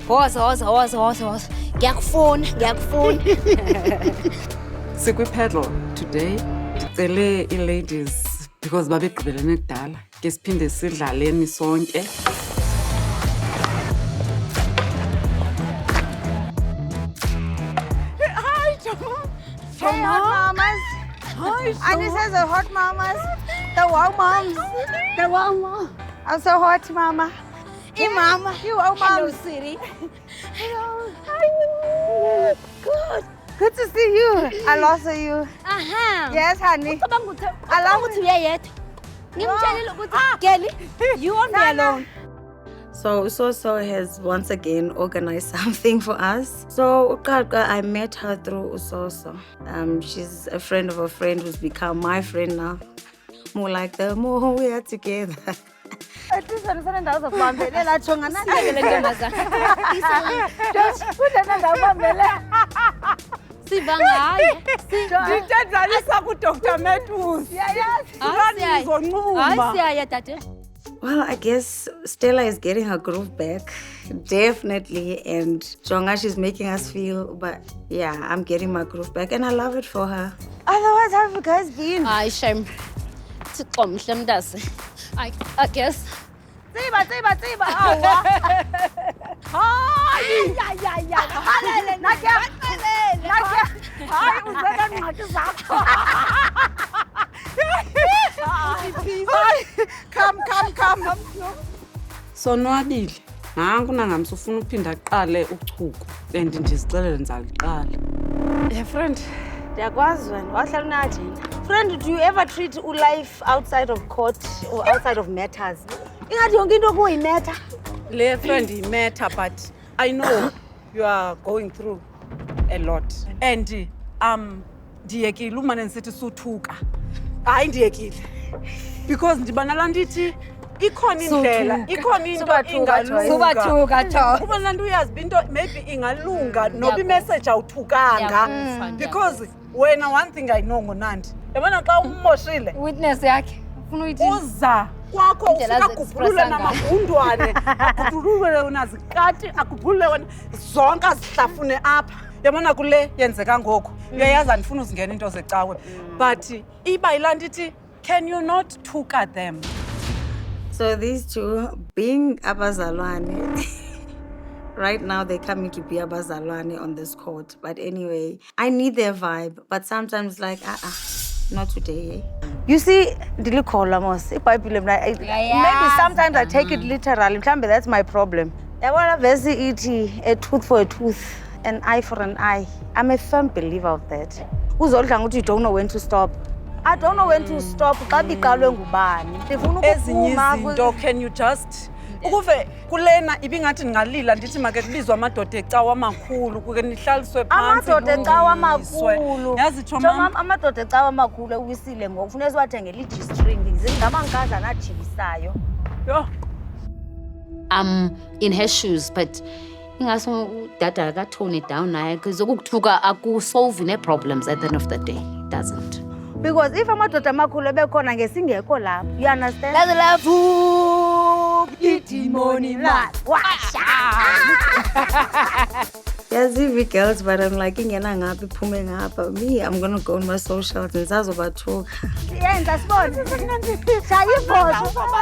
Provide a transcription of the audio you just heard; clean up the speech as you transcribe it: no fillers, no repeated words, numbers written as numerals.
Woza. Ngiyakufuna. Sikwi-pedal today. Ndicele ii-ladies because babegqibelene kudala. Ke siphinde sidlaleni sonke. Hi, Tom. Hey, hot mamas. Hi, Tom. And says the hot mamas. The wow moms. The wow mom. I'm so hot, mama. Hey, mama. You wow mom. Hello, sweetie. Hello. Hi. Good to see you. I lost you. Yes, honey. I love ukuthi uyayedwa. Ngimtshelile ukuthi Kelly, you won't be alone. So Usoso has once again organized something for us. So Ukaka, I met her through Usoso. She's a friend of a friend who's become my friend now. More like the more we are together. Well, I guess Stella is getting her groove back, definitely, and Jonga, she's making us feel, but yeah, I'm getting my groove back, and I love it for her. Otherwise, how have you guys been? Hayi shame. Thixo mhle mntase. I guess. Tsiba. Awa. Hayi. Halele nakya. Hayi uzeka ngxaki zakho. Come. Sonwabile. Nanku nangamse ufuna ukuphinda aqale uchuku and ndizixelele ndizaliqala. Yeah, friend. Ndiyakwazi wena. Wahlala unajini. Friend, do you ever treat life outside of court or outside of matters? Ingathi yonke into kuyimatter. Le friend imatter, but I know you are going through a lot. And ndiyekile umane ndisithi suthuka. Hayi ndiyekile. Because ndibana la ndithi ikhona indlela, ikhona into ingalunga. Subathuka Tom. Kuba lanto uyazi into maybe ingalunga noba imessage awuthukanga. Because wena one thing I know ngoNandi. Yabona xa umoshile Witness yakhe. Ufuna uyithi uza kwakho ufika kubhulule namagundwane, akubhulule unazikati, akubhulule wena zonke azihlafune apha. Yabona kule yenzeka ngoku. Uyayazi andifuna uzingena into zecawe. But iba ilanto ithi can you not thuka them? So these two, being abazalwane, right now they're coming to be abazalwane on this court. But anyway, I need their vibe. But sometimes like, not today. You see, ndilikholwa mos. Maybe sometimes I take it literally. Mhlambe that's my problem. Yabona vese ithi a tooth for a tooth, an eye for an eye. I'm a firm believer of that. Uzodla ukuthi you don't know when to stop. I don't know when to stop. Xa biqalwe ngubani. Ndifuna Ezinye ukuphuma. izinto can you just ukuve kulena ibingathi ngingalila ndithi make kubizwe amadoda ecawa amakhulu kuke nihlaliswe phansi. Amadoda ecawa amakhulu. Yazi Choma, amadoda ecawa amakhulu uwisile ngoku kufuneka siwathengele i-G-string. Zingabankazana ajibisayo. Yo. I'm in her shoes, but ingase udada akatone it down naye because ukuthuka akusolve ne problems at the end of the day. It doesn't. Because if amadoda amakhulu ebekhona ngesingekho lapho, you understand? That's love. Itimoni la. Yes, we girls, but I'm like, ingena ngaphi phume ngapha. Me, I'm gonna go on my socials and zazobathuka. Yenza sport. Shaya ifoto.